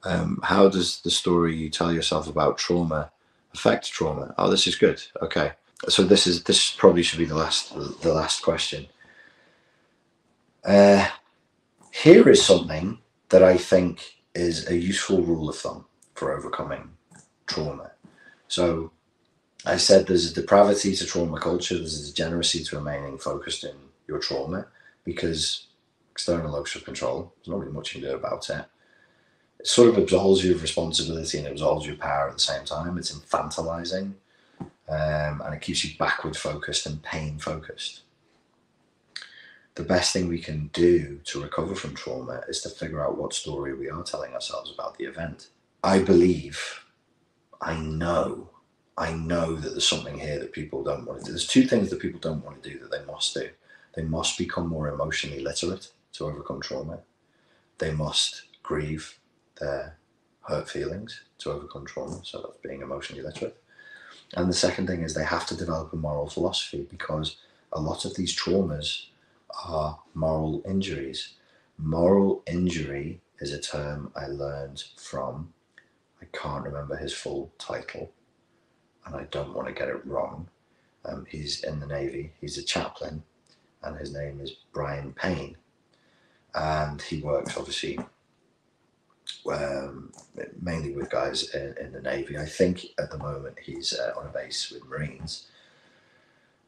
How does the story you tell yourself about trauma affect trauma? Oh, this is good. Okay, so this probably should be the last question. Uh, Here is something that I think is a useful rule of thumb for overcoming trauma. So I said there's a depravity to trauma culture, there's a degeneracy to remaining focused in your trauma because external locus of control, there's not really much you can do about it. It sort of absolves you of responsibility and absolves you of power at the same time. It's infantilizing, and it keeps you backward focused and pain focused. The best thing we can do to recover from trauma is to figure out what story we are telling ourselves about the event. I believe, I know, I know that there's something here that people don't want to do. There's two things that people don't want to do that they must do. They must become more emotionally literate to overcome trauma. They must grieve their hurt feelings to overcome trauma. So that's being emotionally literate. And the second thing is they have to develop a moral philosophy because a lot of these traumas are moral injuries. Moral injury is a term I learned from, I can't remember his full title, and I don't want to get it wrong. He's in the Navy, he's a chaplain, and his name is Brian Payne. And he works obviously mainly with guys in the Navy. I think at the moment he's on a base with Marines.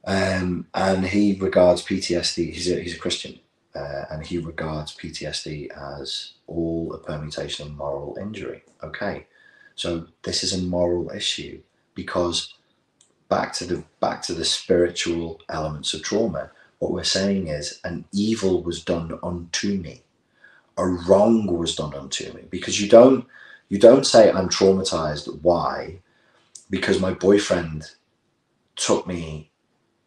And he regards PTSD, he's a Christian, and he regards PTSD as all a permutation of moral injury. Okay, so this is a moral issue because back to the spiritual elements of trauma, what we're saying is an evil was done unto me, a wrong was done unto me, because you don't say I'm traumatized. Why? Because my boyfriend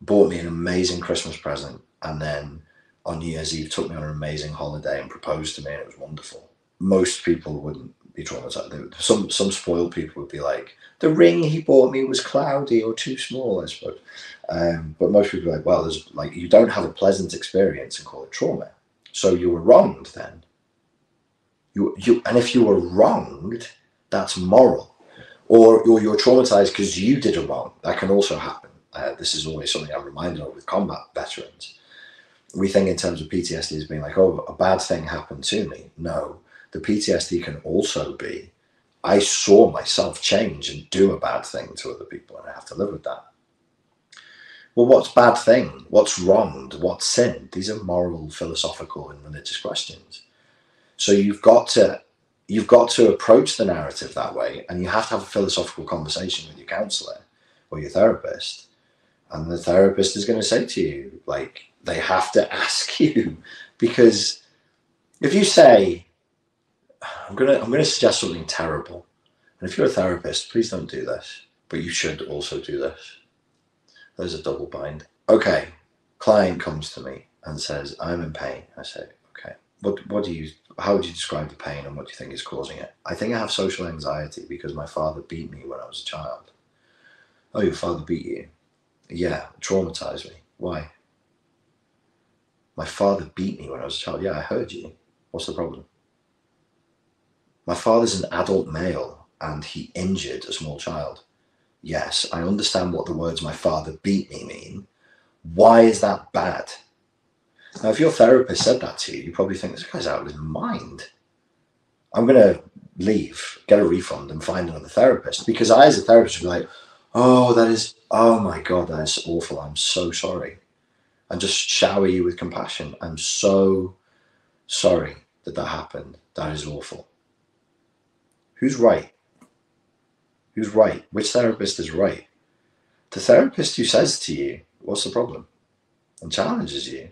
bought me an amazing Christmas present, and then on New Year's Eve took me on an amazing holiday and proposed to me, and it was wonderful. Most people wouldn't be traumatized. Some spoiled people would be like, the ring he bought me was cloudy or too small, I suppose. But most people are like, well, there's like you don't have a pleasant experience and call it trauma. So you were wronged then. And if you were wronged, that's moral. Or you're traumatized because you did a wrong. That can also happen. This is always something I'm reminded of with combat veterans. We think in terms of PTSD as being like, oh, a bad thing happened to me. No, the PTSD can also be, I saw myself change and do a bad thing to other people, and I have to live with that. Well, what's bad thing? What's wronged? What's sin? These are moral, philosophical, and religious questions. So you've got to approach the narrative that way, and you have to have a philosophical conversation with your counselor or your therapist. And the therapist is going to say to you, like, they have to ask you, because if you say, I'm gonna suggest something terrible, and if you're a therapist, please don't do this, but you should also do this. There's a double bind. Okay, client comes to me and says, I'm in pain. I say, okay, how would you describe the pain and what do you think is causing it? I think I have social anxiety because my father beat me when I was a child. Oh, your father beat you? Yeah, traumatized me. Why? My father beat me when I was a child. Yeah, I heard you. What's the problem? My father's an adult male and he injured a small child. Yes, I understand what the words my father beat me mean. Why is that bad? Now, if your therapist said that to you, you probably think this guy's out of his mind. I'm going to leave, get a refund, and find another therapist, because I, as a therapist, would be like, oh my God, that is awful. I'm so sorry. And just shower you with compassion. I'm so sorry that happened. That is awful. Who's right? Who's right? Which therapist is right? The therapist who says to you, what's the problem? And challenges you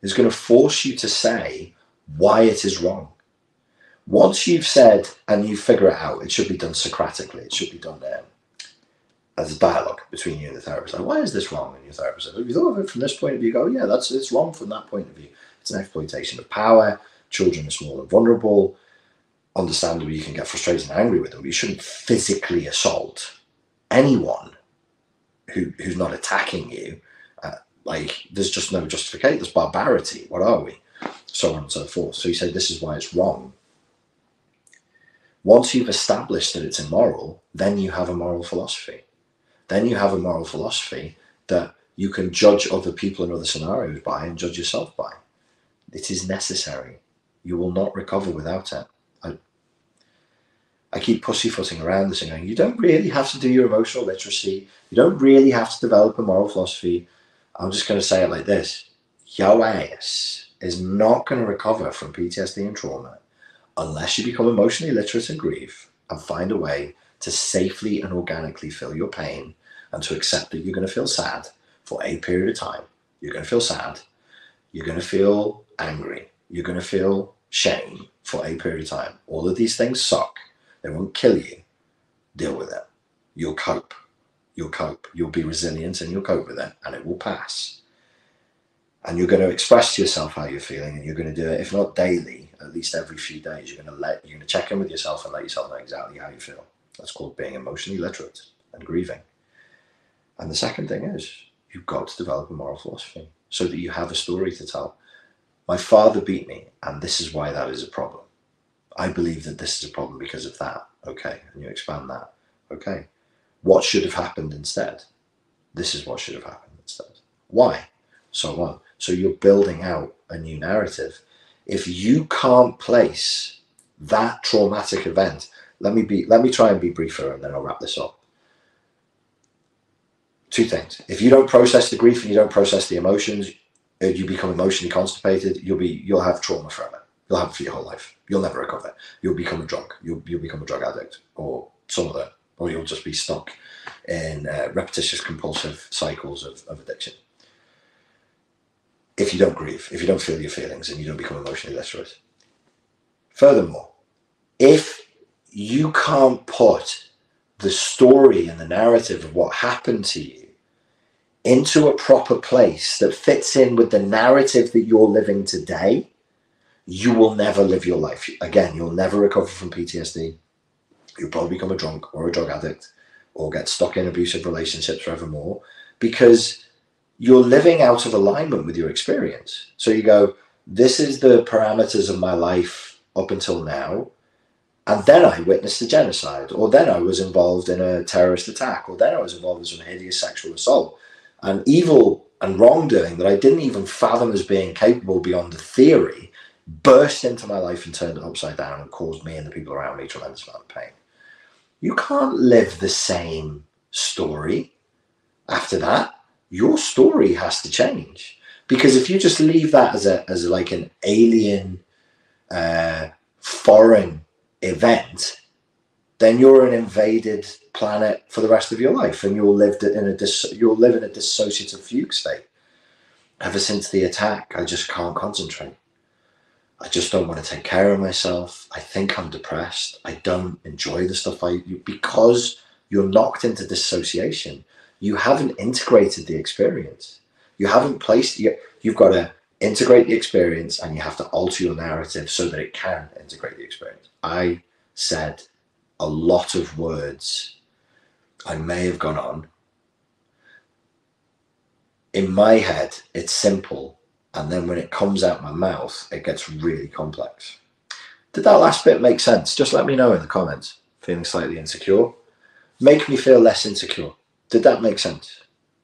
is going to force you to say why it is wrong. Once you've said and you figure it out, it should be done Socratically. It should be done as a dialogue between you and the therapist. Like, why is this wrong? And your therapist says, if you thought of it from this point of view, go, yeah, it's wrong from that point of view. It's an exploitation of power. Children are small and vulnerable. Understandably, you can get frustrated and angry with them, but you shouldn't physically assault anyone who's not attacking you. Like, there's just no justification. There's barbarity. What are we? So on and so forth. So you say, this is why it's wrong. Once you've established that it's immoral, then you have a moral philosophy. Then you have a moral philosophy that you can judge other people in other scenarios by and judge yourself by. It is necessary. You will not recover without it. I keep pussyfooting around this and going, you don't really have to do your emotional literacy. You don't really have to develop a moral philosophy. I'm just going to say it like this. Your ass is not going to recover from PTSD and trauma unless you become emotionally literate and grieve and find a way to safely and organically feel your pain and to accept that you're going to feel sad for a period of time. You're going to feel sad. You're going to feel angry. You're going to feel shame for a period of time. All of these things suck. They won't kill you. Deal with it. You'll cope. You'll cope. You'll be resilient and you'll cope with it and it will pass. And you're going to express to yourself how you're feeling, and you're going to do it, if not daily, at least every few days. You're going to check in with yourself and let yourself know exactly how you feel. That's called being emotionally literate and grieving. And the second thing is, you've got to develop a moral philosophy so that you have a story to tell. My father beat me, and this is why that is a problem. I believe that this is a problem because of that. Okay, and you expand that. Okay, what should have happened instead? This is what should have happened instead. Why? So on. So you're building out a new narrative. If you can't place that traumatic event, let me try and be briefer and then I'll wrap this up. Two things. If you don't process the grief and you don't process the emotions, you become emotionally constipated, you'll have trauma forever. You'll have it for your whole life. You'll never recover. You'll become a drunk. You'll become a drug addict or some other, or you'll just be stuck in repetitious compulsive cycles of addiction. If you don't grieve, if you don't feel your feelings and you don't become emotionally literate. Furthermore, if you can't put the story and the narrative of what happened to you into a proper place that fits in with the narrative that you're living today, you will never live your life. Again, you'll never recover from PTSD. You'll probably become a drunk or a drug addict or get stuck in abusive relationships forevermore because you're living out of alignment with your experience. So you go, this is the parameters of my life up until now. And then I witnessed a genocide, or then I was involved in a terrorist attack, or then I was involved in some hideous sexual assault and evil and wrongdoing that I didn't even fathom as being capable beyond the theory burst into my life and turned it upside down and caused me and the people around me a tremendous amount of pain. You can't live the same story after that. Your story has to change, because if you just leave that as like an alien, foreign event, then you're an invaded planet for the rest of your life, and you'll live in a dissociative fugue state. Ever since the attack, I just can't concentrate. I just don't want to take care of myself. I think I'm depressed. I don't enjoy the stuff because you're knocked into dissociation. You haven't integrated the experience. You haven't placed, you've got to integrate the experience and you have to alter your narrative so that it can integrate the experience. I said a lot of words. I may have gone on. In my head, it's simple. And then when it comes out my mouth, it gets really complex. Did that last bit make sense? Just let me know in the comments. Feeling slightly insecure? Make me feel less insecure. Did that make sense?